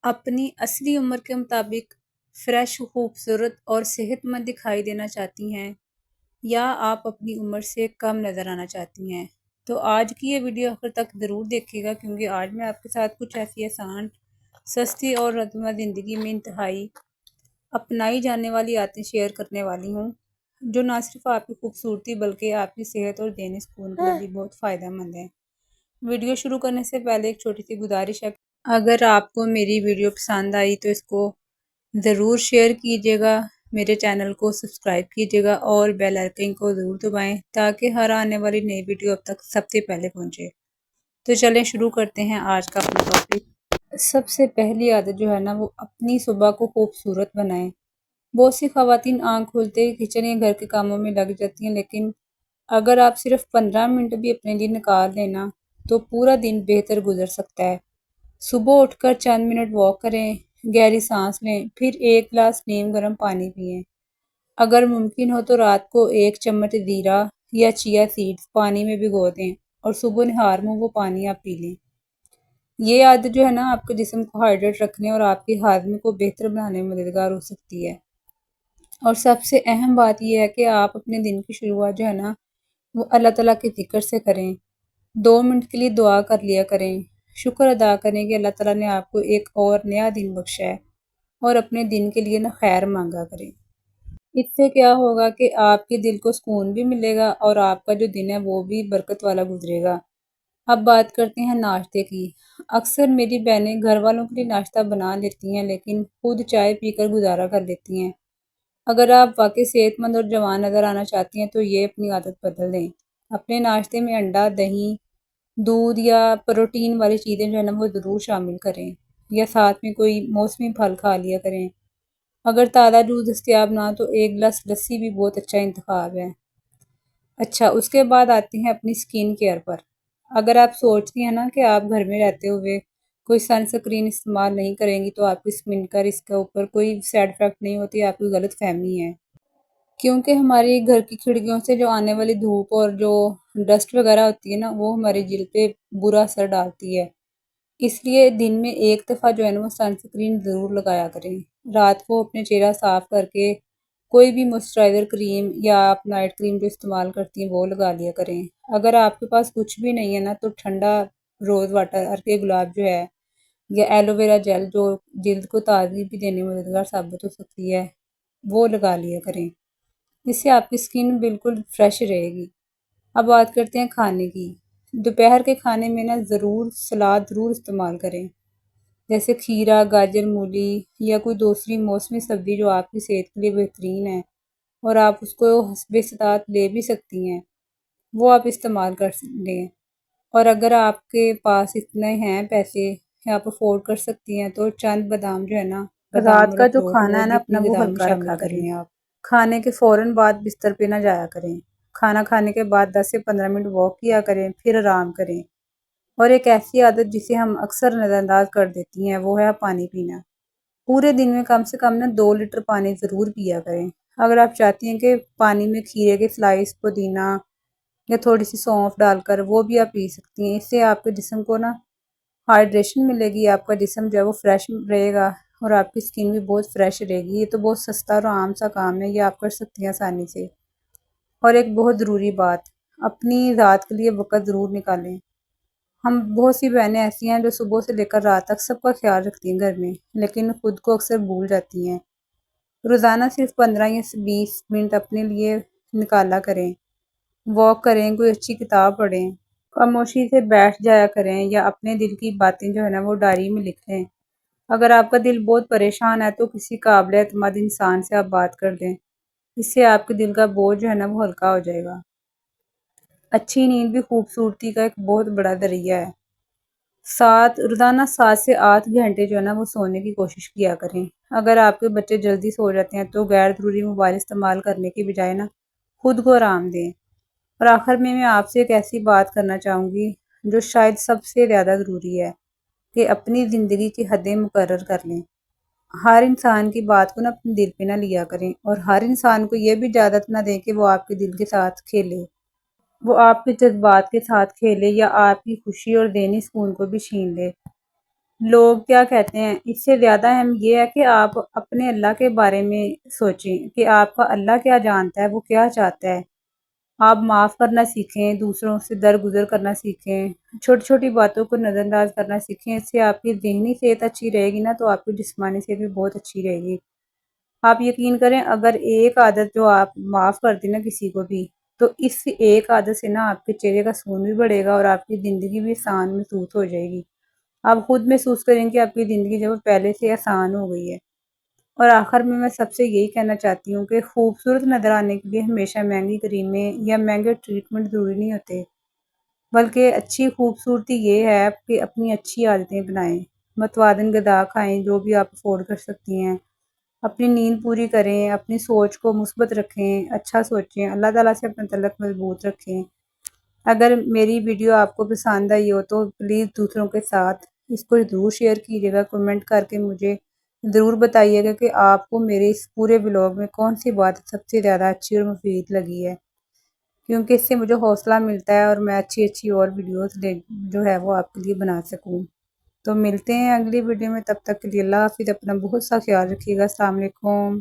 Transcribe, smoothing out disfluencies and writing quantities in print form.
اپنی اصلی عمر کے مطابق فریش، خوبصورت اور صحت مند دکھائی دینا چاہتی ہیں، یا آپ اپنی عمر سے کم نظر آنا چاہتی ہیں؟ تو آج کی یہ ویڈیو آخر تک ضرور دیکھیے گا، کیونکہ آج میں آپ کے ساتھ کچھ ایسی آسان، سستی اور روزمرہ زندگی میں انتہائی اپنائی جانے والی عادتیں شیئر کرنے والی ہوں، جو نہ صرف آپ کی خوبصورتی بلکہ آپ کی صحت اور ذہنی سکون کے لیے بھی بہت فائدہ مند ہیں۔ ویڈیو شروع کرنے سے پہلے ایک چھوٹی سی گزارش ہے، اگر آپ کو میری ویڈیو پسند آئی تو اس کو ضرور شیئر کیجیے گا، میرے چینل کو سبسکرائب کیجیے گا اور بیل آئیکن کو ضرور دبائیں تاکہ ہر آنے والی نئی ویڈیو اب تک سب سے پہلے پہنچے۔ تو چلیں شروع کرتے ہیں آج کا اپنا ٹاپک۔ سب سے پہلی عادت جو ہے نا، وہ اپنی صبح کو خوبصورت بنائیں۔ بہت سی خواتین آنکھ کھلتے ہی کچن یا گھر کے کاموں میں لگ جاتی ہیں، لیکن اگر آپ صرف 15 منٹ بھی اپنے لیے نکال لینا تو پورا دن بہتر گزر سکتا ہے۔ صبح اٹھ کر چند منٹ واک کریں، گہری سانس لیں، پھر ایک گلاس نیم گرم پانی پئیں۔ اگر ممکن ہو تو رات کو ایک چمچ زیرہ یا چیا سیڈز پانی میں بھگو دیں اور صبح نہار میں وہ پانی آپ پی لیں۔ یہ عادت جو ہے نا، آپ کے جسم کو ہائیڈریٹ رکھنے اور آپ کی ہاضمے کو بہتر بنانے میں مددگار ہو سکتی ہے۔ اور سب سے اہم بات یہ ہے کہ آپ اپنے دن کی شروعات جو ہے نا، وہ اللہ تعالیٰ کے ذکر سے کریں۔ 2 منٹ کے لیے دعا کر لیا کریں، شکر ادا کریں کہ اللہ تعالیٰ نے آپ کو ایک اور نیا دن بخشا ہے، اور اپنے دن کے لیے نا خیر مانگا کریں۔ اس سے کیا ہوگا کہ آپ کے دل کو سکون بھی ملے گا اور آپ کا جو دن ہے وہ بھی برکت والا گزرے گا۔ اب بات کرتے ہیں ناشتے کی۔ اکثر میری بہنیں گھر والوں کے لیے ناشتہ بنا لیتی ہیں، لیکن خود چائے پی کر گزارا کر لیتی ہیں۔ اگر آپ واقعی صحت مند اور جوان نظر آنا چاہتی ہیں تو یہ اپنی عادت بدل دیں۔ اپنے ناشتے میں انڈا، دہی، دودھ یا پروٹین والی چیزیں جو ہے نا، وہ ضرور شامل کریں، یا ساتھ میں کوئی موسمی پھل کھا لیا کریں۔ اگر تازہ جوس دستیاب نہ تو ایک گلاس لسی بھی بہت اچھا انتخاب ہے۔ اچھا، اس کے بعد آتے ہیں اپنی سکن کیئر پر۔ اگر آپ سوچتی ہیں نا کہ آپ گھر میں رہتے ہوئے کوئی سن سکرین استعمال نہیں کریں گی تو آپ کی سکن کا اس کے اوپر کوئی سائڈ افیکٹ نہیں ہوتی، آپ کی غلط فہمی ہے، کیونکہ ہماری گھر کی کھڑکیوں سے جو آنے والی دھوپ اور جو ڈسٹ وغیرہ ہوتی ہے نا، وہ ہماری جلد پہ برا اثر ڈالتی ہے۔ اس لیے دن میں ایک دفعہ جو ہے نا، وہ سن سکرین ضرور لگایا کریں۔ رات کو اپنے چہرہ صاف کر کے کوئی بھی موئسچرائزر کریم یا آپ نائٹ کریم جو استعمال کرتی ہیں وہ لگا لیا کریں۔ اگر آپ کے پاس کچھ بھی نہیں ہے نا تو ٹھنڈا روز واٹر، ارکے گلاب جو ہے، یا ایلو ویرا جیل جو جلد کو تازگی بھی دینے میں مددگار ثابت ہو سکتی ہے، وہ لگا لیا کریں۔ اس سے آپ کی سکن بالکل فریش رہے گی۔ اب بات کرتے ہیں کھانے کی۔ دوپہر کے کھانے میں نا ضرور سلاد ضرور استعمال کریں، جیسے کھیرا، گاجر، مولی یا کوئی دوسری موسمی سبزی جو آپ کی صحت کے لیے بہترین ہے، اور آپ اس کو حسب استطاعت لے بھی سکتی ہیں، وہ آپ استعمال کر لیں۔ اور اگر آپ کے پاس اتنے ہیں پیسے کہ آپ افورڈ کر سکتی ہیں تو چند بادام جو ہے نا، رات کا جو کھانا ہے نا اپنا وہ ہلکا رکھا کریں۔ آپ کھانے کے فوراً بعد بستر پہ نہ جایا کریں۔ کھانا کھانے کے بعد 10 سے 15 منٹ واک کیا کریں، پھر آرام کریں۔ اور ایک ایسی عادت جسے ہم اکثر نظر انداز کر دیتی ہیں، وہ ہے پانی پینا۔ پورے دن میں کم سے کم نا 2 لیٹر پانی ضرور پیا کریں۔ اگر آپ چاہتی ہیں کہ پانی میں کھیرے کے سلائس، پودینہ یا تھوڑی سی سونف ڈال کر وہ بھی آپ پی سکتی ہیں۔ اس سے آپ کے جسم کو نا ہائیڈریشن ملے گی، آپ کا جسم جو ہے وہ فریش رہے گا اور آپ کی سکن بھی بہت فریش رہے گی۔ یہ تو بہت سستا اور عام سا کام ہے، یہ آپ کر سکتی ہیں آسانی سے۔ اور ایک بہت ضروری بات، اپنی ذات کے لیے وقت ضرور نکالیں۔ ہم بہت سی بہنیں ایسی ہیں جو صبح سے لے کر رات تک سب کا خیال رکھتی ہیں گھر میں، لیکن خود کو اکثر بھول جاتی ہیں۔ روزانہ صرف 15 یا 20 منٹ اپنے لیے نکالا کریں۔ واک کریں، کوئی اچھی کتاب پڑھیں، خاموشی سے بیٹھ جایا کریں، یا اپنے دل کی باتیں جو ہے نا وہ ڈائری میں لکھ لیں۔ اگر آپ کا دل بہت پریشان ہے تو کسی قابل اعتماد انسان سے آپ بات کر دیں، اس سے آپ کے دل کا بوجھ جو ہے نا وہ ہلکا ہو جائے گا۔ اچھی نیند بھی خوبصورتی کا ایک بہت بڑا ذریعہ ہے۔ روزانہ 7 سے 8 گھنٹے جو ہے نا وہ سونے کی کوشش کیا کریں۔ اگر آپ کے بچے جلدی سو جاتے ہیں تو غیر ضروری موبائل استعمال کرنے کی بجائے نا خود کو آرام دیں۔ اور آخر میں آپ سے ایک ایسی بات کرنا چاہوں گی جو شاید سب سے زیادہ ضروری ہے، کہ اپنی زندگی کی حدیں مقرر کر لیں۔ ہر انسان کی بات کو نا اپنے دل پہ نہ لیا کریں، اور ہر انسان کو یہ بھی اجازت نہ دیں کہ وہ آپ کے دل کے ساتھ کھیلے، وہ آپ کے جذبات کے ساتھ کھیلے یا آپ کی خوشی اور ذہنی سکون کو بھی چھین لے۔ لوگ کیا کہتے ہیں، اس سے زیادہ اہم یہ ہے کہ آپ اپنے اللہ کے بارے میں سوچیں کہ آپ کا اللہ کیا جانتا ہے، وہ کیا چاہتا ہے۔ آپ معاف کرنا سیکھیں، دوسروں سے درگزر کرنا سیکھیں، چھوٹی چھوٹی باتوں کو نظر انداز کرنا سیکھیں۔ اس سے آپ کی ذہنی صحت اچھی رہے گی نا، تو آپ کی جسمانی صحت بھی بہت اچھی رہے گی۔ آپ یقین کریں، اگر ایک عادت جو آپ معاف کر دیں نا کسی کو بھی، تو اس ایک عادت سے نا آپ کے چہرے کا سکون بھی بڑھے گا اور آپ کی زندگی بھی آسان محسوس ہو جائے گی۔ آپ خود محسوس کریں کہ آپ کی زندگی جو ہے پہلے سے آسان ہو گئی ہے۔ اور آخر میں سب سے یہی کہنا چاہتی ہوں کہ خوبصورت نظر آنے کے لیے ہمیشہ مہنگی کریمیں یا مہنگے ٹریٹمنٹ ضروری نہیں ہوتے، بلکہ اچھی خوبصورتی یہ ہے کہ اپنی اچھی عادتیں بنائیں، متوازن غذا کھائیں جو بھی آپ افورڈ کر سکتی ہیں، اپنی نیند پوری کریں، اپنی سوچ کو مثبت رکھیں، اچھا سوچیں، اللہ تعالیٰ سے اپنا تعلق مضبوط رکھیں۔ اگر میری ویڈیو آپ کو پسند آئی ہو تو پلیز دوسروں کے ساتھ اس کو ضرور شیئر کیجیے گا، کمنٹ کر کے مجھے ضرور بتائیے گا کہ آپ کو میرے اس پورے ولاگ میں کون سی بات سب سے زیادہ اچھی اور مفید لگی ہے، کیونکہ اس سے مجھے حوصلہ ملتا ہے اور میں اچھی اچھی اور ویڈیوز جو ہے وہ آپ کے لیے بنا سکوں۔ تو ملتے ہیں اگلی ویڈیو میں، تب تک کے لیے اللہ حافظ، اپنا بہت سا خیال رکھیے گا۔ السلام علیکم۔